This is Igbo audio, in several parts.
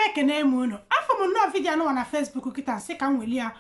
ekene m unu afọ m nọ video anụ na Facebook kita nsị ka m weli ya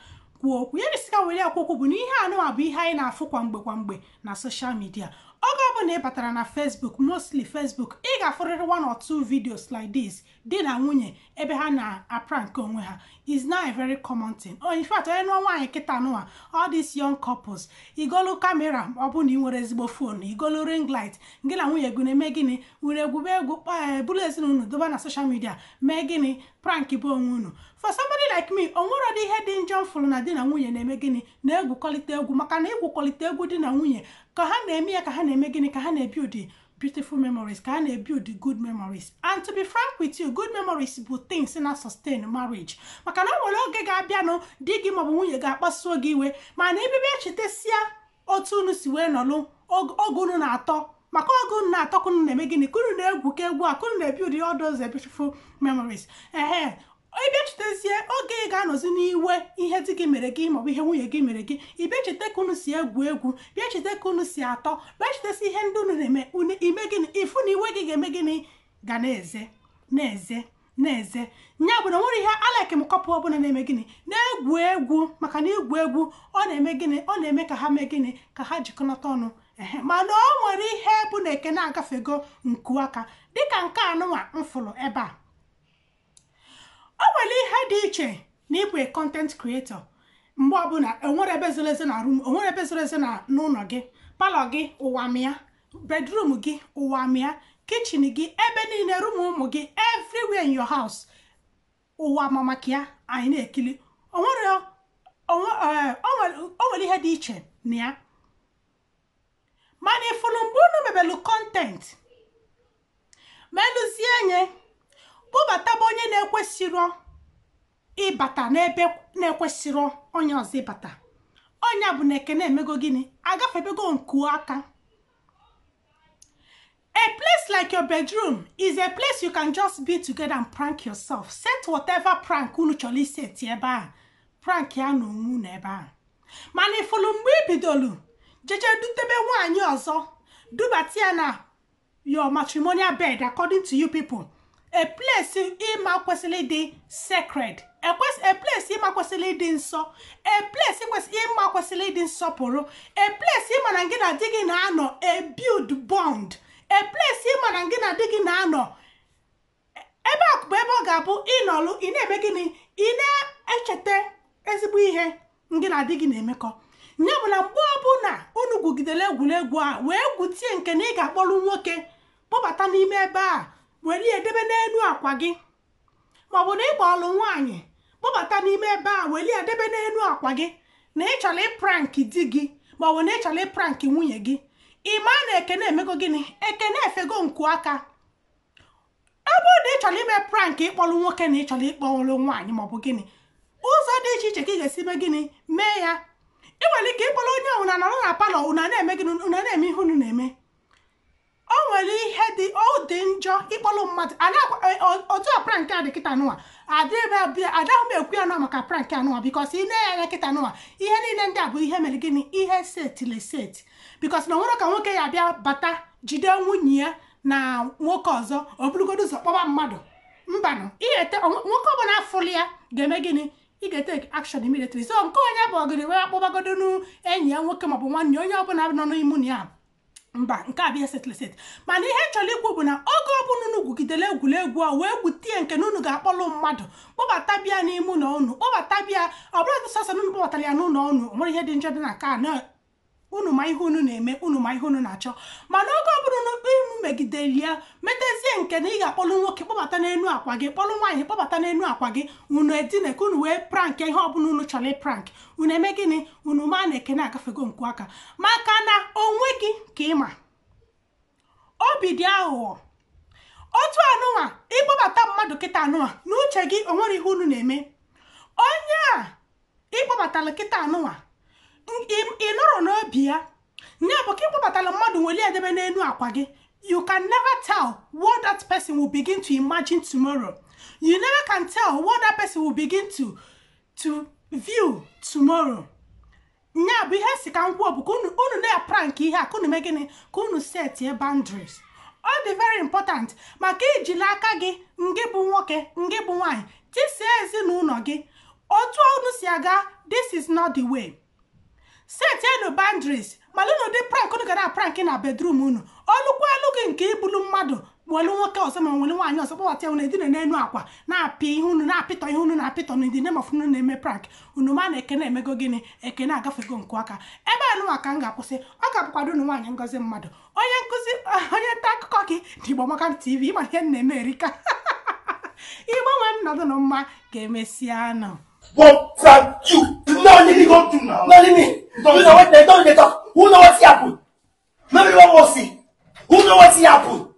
kwuo okwu ya isi ka weli ya kwuo okwu bụ na ihe anụ bụ ihe anyị na-afụ kwa mgbe na social media. Oge ọ bụla ị batara na Facebook, mostly Facebook, ị ga-afụrịrị one or two videos like this di na nwunye ebe ha na-prank onwe ha. Is now a very common thing. In fact, onye nụọ nwaanyị kịta anụwa, all these young couples, igolu kamera ọ bụ na ị nwere ezigbo phone, igolu ring light, gị na nwunye gị na-eme gịnị, were egwuregwu bụrụ ezinụlọ doba na social media, mee gịnị, prank bụ onwe unu. For somebody like me, o nwere dị ihe dị njọ mfụrụ na di na nwunye na-eme gịnị, na-egwukọlite egwu, maka na egwukọlite egwu di na nwunye ka ha na-eme ya, ka ha na-eme gịnị, ka ha na-ebuild beautiful memories, ka ha na-ebuild good memories. And to be frank with you, good memories bụ things na sustain marriage. Maka na o nwere oge ga-abịa no di gị maọbụ nwunye ga-akpasuo gị iwe, mana ibibe echitesia otu unu si wee nọlụ oge unu na-atọ, maka oge unu na-atọ kunu na-eme gịnị, kunu na-egwu ka egwu a, kunu na-ebuild all those beautiful memories. Ibe chitezie oge ị ga-anọzi n'iwe ihe di gị mere gị maọbụ ihe nwunye gị mere gị, ibe chete ka unu si egwu, bịa chete ka unu si atọ, bịa chetesi ihe ndị unu na-eme, unu ime gịnị, ifu na iwe gị ga-eme gịnị, ga na-eze nya bụ na nwere ihe alike m kọpụ ọbụla na-eme gịnị, na-egwu egwu, maka na igwu egwu ọ na-eme gịnị, ọ na-eme ka ha mee gịnị, ka ha jikọnata ọnụ. Mana o nwere ihe bụ na eke na-agafego nku aka dịka nke anụnwa mfụrụ ebe a. O nwere ihe dị iche na ịbụ a content creator. Mgbe ọbụla enwere ebe zoro ezo na room, enwere ebe zoro ezo na n'ụlọ gị, palọ gị ụwa mịa, bedroom gị ụwa mịa, kitchen gị, ebe niile, room ụmụ gị, everywhere in your house ụwa mamaka ya anyị na-ekili. O nwere ihe dị iche na ya. Mana ifulu mgbe unu mebelu content meluzie nye bụbata bụ onye na-ekwesịrọ ịbata n'ebe na-ekwesịrọ onye ọzọ ịbata, onye bụ na ekene emego gịnị, agafebego nku aka. A place like your bedroom is a place you can just be together and prank yourself. Set whatever prank unu chọrọ iseti ebe a, prank ya na onwe na ebe a. Mana ifulu mgbe ibidolu jeje dutebe nwaanyị ọzọ, dubata ya na your matrimonial bed according to you people. A place ịma kwesịrị dị sacred, a place ịma kwesịrị dị nsọ, a place ịma kwesịrị dị nsọpụrụ, a place ịma na gị na di gị na-anọ, a build bond, a place ịma na gị na di gị na-anọ. Ebe a bụ ebe ọ ga-abụ ịnọlụ, ị na-eme gịnị, ị na-echeta ezigbo ihe gị na di gị na-emekọ. Nya bụ na mgbe ọbụla unu gwugidere egwuregwu a wee gwutie nke na ị ga-akpọrọ nwoke kpọbata n'ime ebe a, were edebe n'elu akwa gị, maọbụ na ịkpọlụ nwaanyị kpọbata n'ime ebe a, were edebe n'elu akwa gị, na ị chọrọ ịprank di gị maọbụ na ị chọrọ ịprank nwunye gị. Ịma na ekene emego gịnị, ekene efego nku aka. Ebe na ị chọrọ ime prank ịkpọlụ nwoke na ị chọrọ ịkpọlụ nwaanyị maọbụ gịnị, ụzọ dị iche iche ka ị ga-esi mee gịnị, mee ya. Ị nwere ike ịkpọrọ onye ọbụla nọrọ na palọ, unu na-eme gịnị, unu na-eme ihe unu na-eme. O nwere ihe dị njọ ịkpọrọ mmadụ otu a prank a dị kịta nụwa adịghị m ekwu ya nọ maka prank anụwa, bikos ị na-enye kịta nụwa ihe niile ndị a bụ ihe mere gịnị, ihe set bikos na nwere ka nwoke ya bịa bata jide nwunye ya na nwoke ọzọ, o burugodo ụzọ kpọba mmadụ, mbanụ nwoke ọbụla afụli ya ga-eme gịnị, ị ga-etake action immediately. So nke onye bụ ọgịrị wee kpọbagodo n'enyi ya nwoke maọbụ nwanne onye ọbụla nọ n'ime ya, mba, nke a bụ set. Mana ihe chọrọ ikwu bụ na oge ọbụla unu gwugidere egwuregwu a wee gwutie nke na unu ga-akpọrọ mmadụ kpọbata bịa n'ime ụlọ unu, kpọbata bịa, ọ bụla dị sọsọ unu kpọbatara ya n'ụlọ unu, nwere ihe dị njọ dị na nke a na unu ma ihe unu na-eme, unu ma ihe unu na-achọ. Mana oge ọbụla unu megidere ya metezie nke na ị ga-akpọrọ nwoke kpọbata n'elu akwa gị, kpọrọ nwaanyị kpọbata n'elu akwa gị, unu edine ka unu wee prank ihe ọbụla unu chọrọ ịprank, unu eme gịnị, unu ma na ekene agafego nku aka, maka na onwe gị ka ịma. Obi dị aghụghọ. Otu anụnwa ịkpọbata mmadụ kịta anụnwa n'uche gị o nwere ihe unu na-eme. Onye a ịkpọbatala kịta anụnwa ị nọrọ n'obi ya, nya bụ ka ịkpọbatala mmadụ nwere edebe n'elu akwa gị. You can never tell what that person will begin to imagine tomorrow. You never can tell what that person will begin to view tomorrow. Nya bụ ihe si ka ngwa bụ ka unu na-prank ihe a, ka unu mee gịnị, ka unu set your boundaries. All the very important, maka ijila aka gị ngị bụ nwoke ngị bụ nwaanyị tisie ezinụlọ gị otu unu si aga. This is not the way. Set no boundaries. Malụnụ dị prank unu gara prank na bedroom unu ọlụkwa elu gị nke ibulu mmadụ welu nwoke ọzọ ma nwere nwaanyị ọzọ kpọwata unu edina n'elu akwa na-apị ihe unu na-apịtọ ihe unu na-apịtọ n'ịdị name of unu na-eme prank unu ma na ekene emego gịnị ekene agafego nke aka ebe anụ maka m ga-akwụsị ọ ga-abụkwado unu nwaanyị ngozi mmadụ onye nkụzi onye nta akụkọ gị n'Igbo Amaka TV ịma ihe na-eme erika Igbo nwe nnọdụ na mma ga-emesịa nọ. But thank you. No, you go to now. No, me. You know what they talk. Who know what happened? Maybe one will see. Who know what happened?